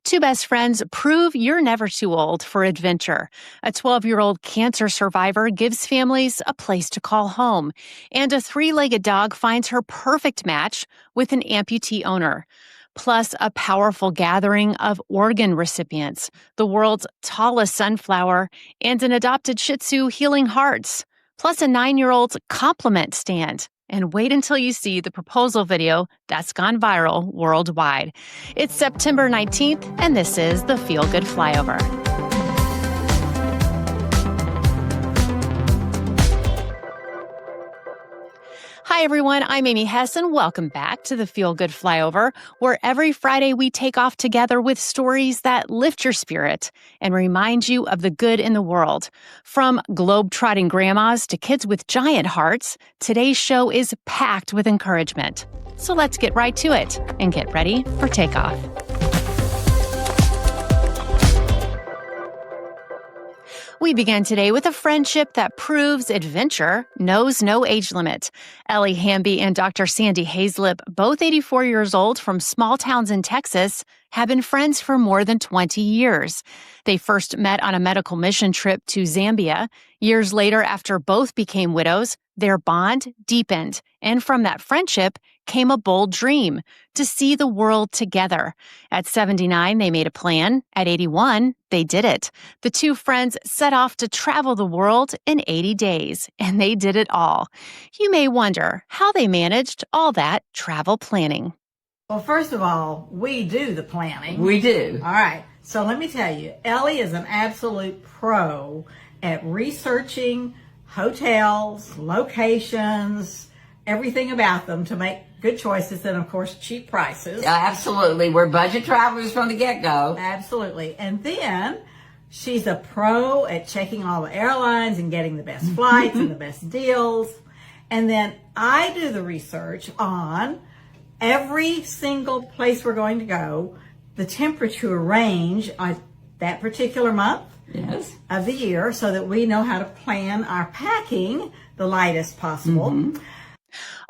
Two best friends prove you're never too old for adventure. A 12-year-old cancer survivor gives families a place to call home. And a three-legged dog finds her perfect match with an amputee owner. Plus, a powerful gathering of organ recipients, the world's tallest sunflower, and an adopted Shitzhu healing hearts. Plus, a 9-year-old's compliment stand. And wait until you see the proposal video that's gone viral worldwide. It's September 19th, and this is the Feel Good Flyover. Hi, everyone. I'm Amy Hess, and welcome back to the Feel Good Flyover, where every Friday we take off together with stories that lift your spirit and remind you of the good in the world. From globe-trotting grandmas to kids with giant hearts, today's show is packed with encouragement. So let's get right to it and get ready for takeoff. We begin today with a friendship that proves adventure knows no age limit. Ellie Hamby and Dr. Sandy Hazelip, both 84 years old from small towns in Texas, have been friends for more than 20 years. They first met on a medical mission trip to Zambia. Years later, after both became widows, their bond deepened, and from that friendship came a bold dream to see the world together. At 79, they made a plan. At 81, they did it. The two friends set off to travel the world in 80 days, and they did it all. You may wonder how they managed all that travel planning. Well, first of all, we do the planning. We do. All right. So let me tell you, Ellie is an absolute pro at researching hotels, locations, everything about them to make good choices and, of course, cheap prices. Absolutely. We're budget travelers from the get-go. Absolutely. And then she's a pro at checking all the airlines and getting the best flights and the best deals. And then I do the research on every single place we're going to go, the temperature range on that particular month of the year, so that we know how to plan our packing the lightest possible.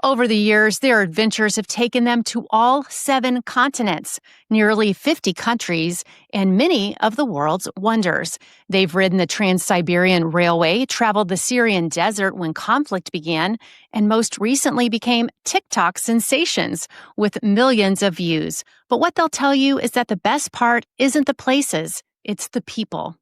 Over the years, their adventures have taken them to all 7 continents, nearly 50 countries, and many of the world's wonders. They've ridden the Trans-Siberian Railway, traveled the Syrian desert when conflict began, and most recently became TikTok sensations with millions of views. But what they'll tell you is that the best part isn't the places, it's the people.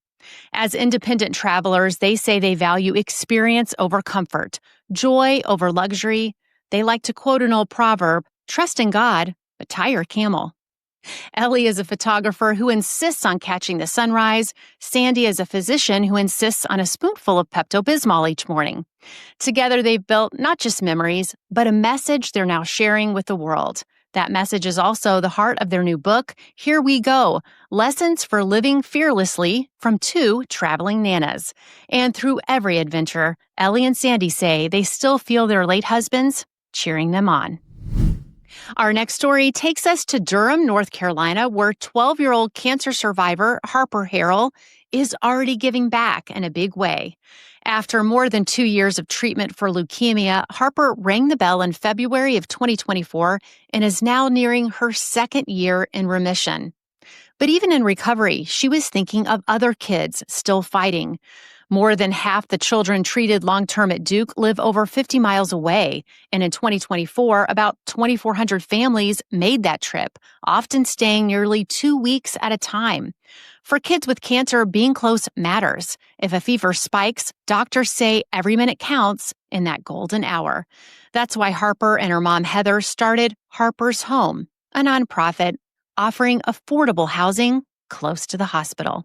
As independent travelers, they say they value experience over comfort, joy over luxury. They like to quote an old proverb, trust in God, but tie your camel. Ellie is a photographer who insists on catching the sunrise. Sandy is a physician who insists on a spoonful of Pepto-Bismol each morning. Together, they've built not just memories, but a message they're now sharing with the world. That message is also the heart of their new book, Here We Go, Lessons for Living Fearlessly from 2 Traveling Nanas. And through every adventure, Ellie and Sandy say they still feel their late husbands cheering them on. Our next story takes us to Durham, North Carolina, where 12-year-old cancer survivor Harper is already giving back in a big way. After more than 2 years of treatment for leukemia, Harper rang the bell in February of 2024 and is now nearing her 2nd year in remission. But even in recovery, she was thinking of other kids still fighting. More than half the children treated long-term at Duke live over 50 miles away. And in 2024, about 2,400 families made that trip, often staying nearly 2 weeks at a time. For kids with cancer, being close matters. If a fever spikes, doctors say every minute counts in that golden hour. That's why Harper and her mom, Heather, started Harper's Home, a nonprofit offering affordable housing close to the hospital.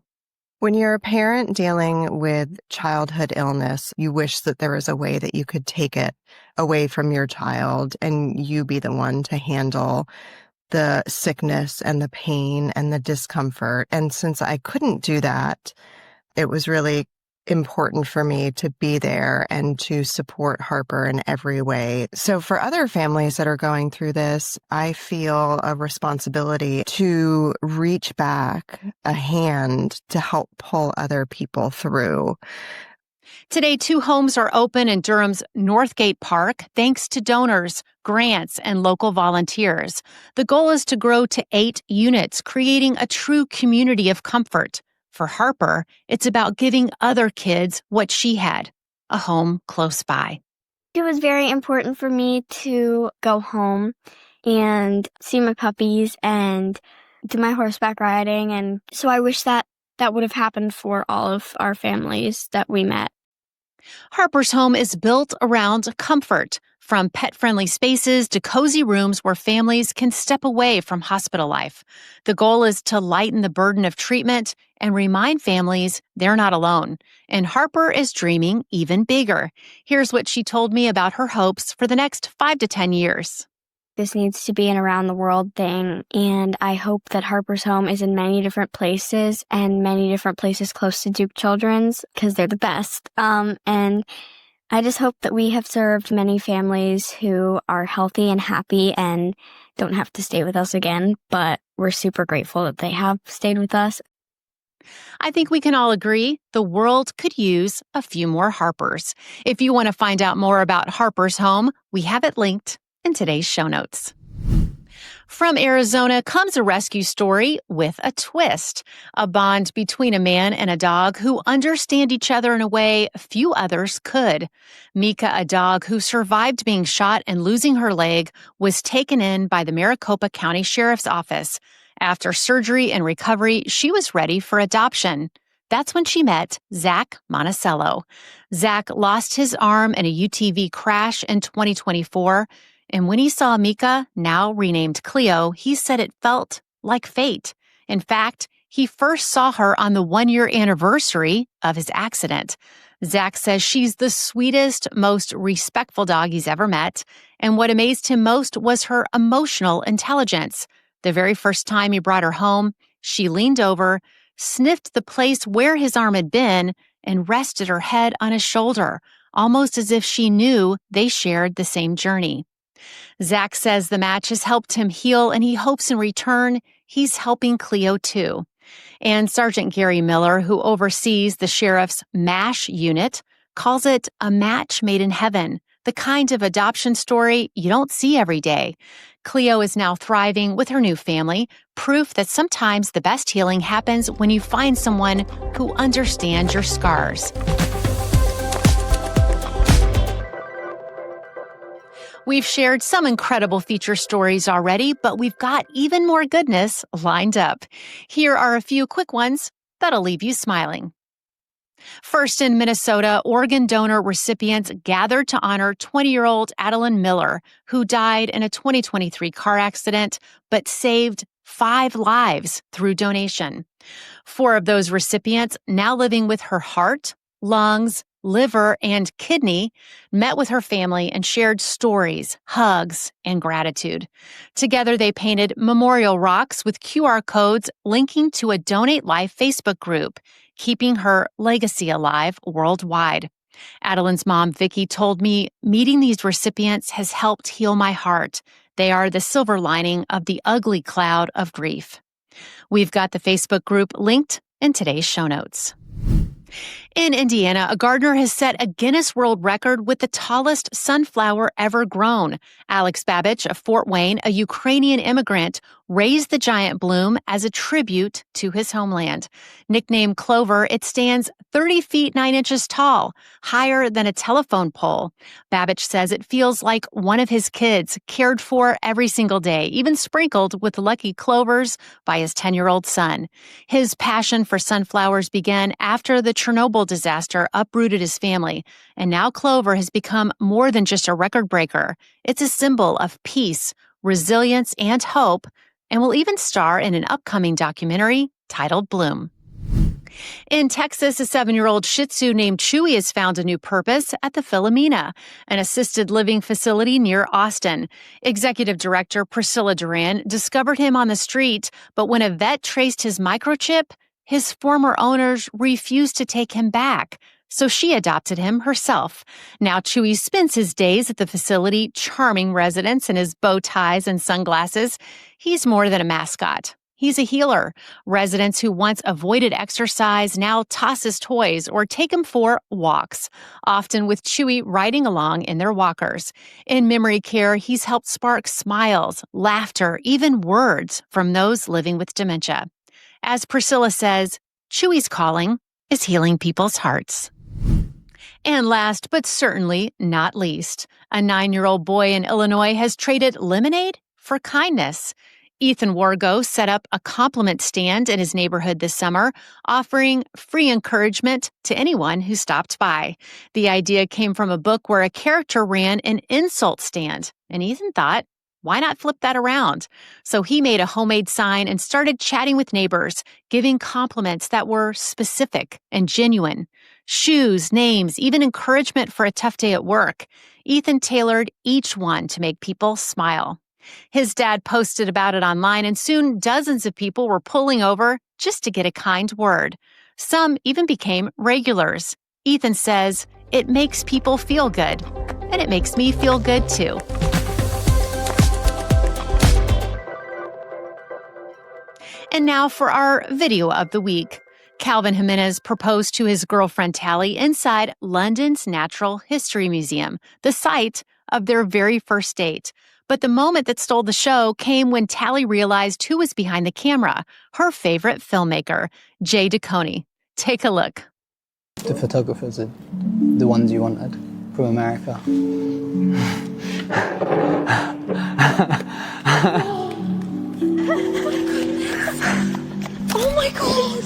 When you're a parent dealing with childhood illness, you wish that there was a way that you could take it away from your child and you be the one to handle the sickness and the pain and the discomfort. And since I couldn't do that, it was really important for me to be there and to support Harper in every way. So for other families that are going through this, I feel a responsibility to reach back a hand to help pull other people through. Today, 2 homes are open in Durham's Northgate Park thanks to donors, grants, and local volunteers. The goal is to grow to 8 units, creating a true community of comfort. For Harper, it's about giving other kids what she had, a home close by. It was very important for me to go home and see my puppies and do my horseback riding. And so I wish that would have happened for all of our families that we met. Harper's home is built around comfort, from pet-friendly spaces to cozy rooms where families can step away from hospital life. The goal is to lighten the burden of treatment and remind families they're not alone. And Harper is dreaming even bigger. Here's what she told me about her hopes for the next 5 to 10 years. This needs to be an around-the-world thing, and I hope that Harper's home is in many different places and many different places close to Duke Children's because they're the best. And I just hope that we have served many families who are healthy and happy and don't have to stay with us again, but we're super grateful that they have stayed with us. I think we can all agree the world could use a few more Harpers. If you want to find out more about Harper's home, we have it linked in today's show notes. From Arizona comes a rescue story with a twist, a bond between a man and a dog who understand each other in a way few others could. Mika, a dog who survived being shot and losing her leg, was taken in by the Maricopa County Sheriff's Office. After surgery and recovery, she was ready for adoption. That's when she met Zach Monticello. Zach lost his arm in a UTV crash in 2024. And when he saw Mika, now renamed Cleo, he said it felt like fate. In fact, he first saw her on the 1-year anniversary of his accident. Zach says she's the sweetest, most respectful dog he's ever met. And what amazed him most was her emotional intelligence. The very first time he brought her home, she leaned over, sniffed the place where his arm had been, and rested her head on his shoulder, almost as if she knew they shared the same journey. Zach says the match has helped him heal, and he hopes in return he's helping Cleo too. And Sergeant Gary Miller, who oversees the sheriff's MASH unit, calls it a match made in heaven, the kind of adoption story you don't see every day. Cleo is now thriving with her new family, proof that sometimes the best healing happens when you find someone who understands your scars. We've shared some incredible feature stories already, but we've got even more goodness lined up. Here are a few quick ones that'll leave you smiling. First, in Minnesota, organ donor recipients gathered to honor 20-year-old Adeline Miller, who died in a 2023 car accident, but saved 5 lives through donation. 4 of those recipients, now living with her heart, lungs, liver, and kidney, met with her family and shared stories, hugs, and gratitude. Together, they painted memorial rocks with QR codes linking to a Donate Life Facebook group, keeping her legacy alive worldwide. Adeline's mom, Vicki, told me, meeting these recipients has helped heal my heart. They are the silver lining of the ugly cloud of grief. We've got the Facebook group linked in today's show notes. In Indiana, a gardener has set a Guinness World Record with the tallest sunflower ever grown. Alex Babich of Fort Wayne, a Ukrainian immigrant, raised the giant bloom as a tribute to his homeland. Nicknamed Clover, it stands 30 feet 9 inches tall, higher than a telephone pole. Babich says it feels like one of his kids, cared for every single day, even sprinkled with lucky clovers by his 10-year-old son. His passion for sunflowers began after the Chernobyl disaster uprooted his family, and now Clover has become more than just a record breaker. It's a symbol of peace, resilience, and hope, and will even star in an upcoming documentary titled Bloom. In Texas, a 7-year-old Shitzhu named Chewy has found a new purpose at the Philomena, an assisted living facility near Austin. Executive Director Priscilla Duran discovered him on the street, but when a vet traced his microchip, his former owners refused to take him back, so she adopted him herself. Now Chewy spends his days at the facility, charming residents in his bow ties and sunglasses. He's more than a mascot. He's a healer. Residents who once avoided exercise now toss his toys or take him for walks, often with Chewy riding along in their walkers. In memory care, he's helped spark smiles, laughter, even words from those living with dementia. As Priscilla says, Chewy's calling is healing people's hearts. And last, but certainly not least, a 9-year-old boy in Illinois has traded lemonade for kindness. Ethan Wargo set up a compliment stand in his neighborhood this summer, offering free encouragement to anyone who stopped by. The idea came from a book where a character ran an insult stand, and Ethan thought, why not flip that around? So he made a homemade sign and started chatting with neighbors, giving compliments that were specific and genuine. Shoes, names, even encouragement for a tough day at work. Ethan tailored each one to make people smile. His dad posted about it online, and soon dozens of people were pulling over just to get a kind word. Some even became regulars. Ethan says, it makes people feel good, and it makes me feel good too. And now for our video of the week. Calvin Jimenez proposed to his girlfriend Tally inside London's Natural History Museum, the site of their very first date. But the moment that stole the show came when Tally realized who was behind the camera, her favorite filmmaker, Jay DeConey. Take a look. The photographers are the ones you wanted from America. Oh my God!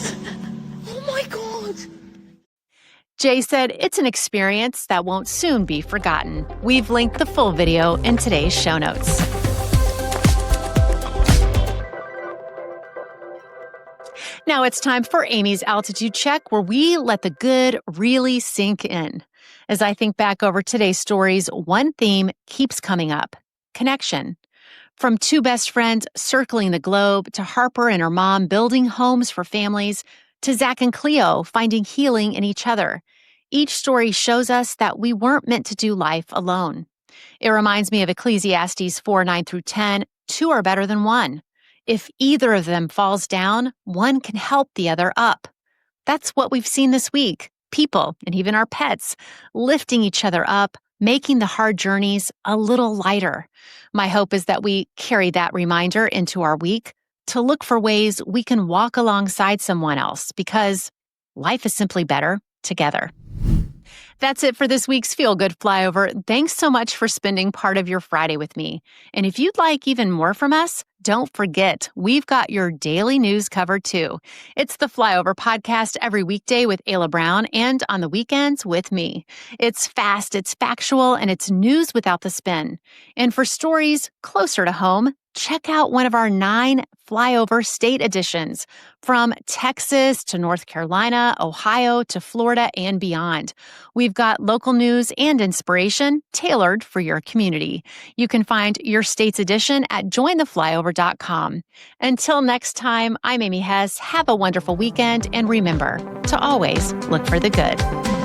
Oh my God! Jay said it's an experience that won't soon be forgotten. We've linked the full video in today's show notes. Now it's time for Amy's Altitude Check, where we let the good really sink in. As I think back over today's stories, one theme keeps coming up: connection. From two best friends circling the globe, to Harper and her mom building homes for families, to Zach and Cleo finding healing in each other. Each story shows us that we weren't meant to do life alone. It reminds me of Ecclesiastes 4:9-10, two are better than one. If either of them falls down, one can help the other up. That's what we've seen this week. People, and even our pets, lifting each other up, making the hard journeys a little lighter. My hope is that we carry that reminder into our week to look for ways we can walk alongside someone else, because life is simply better together. That's it for this week's Feel Good Flyover. Thanks so much for spending part of your Friday with me. And if you'd like even more from us, don't forget, we've got your daily news covered too. It's the Flyover podcast every weekday with Ayla Brown, and on the weekends with me. It's fast, it's factual, and it's news without the spin. And for stories closer to home, check out one of our 9 Flyover state editions, from Texas to North Carolina, Ohio to Florida, and beyond. We've got local news and inspiration tailored for your community. You can find your state's edition at jointheflyover.com. Until next time, I'm Amy Hess. Have a wonderful weekend, and remember to always look for the good.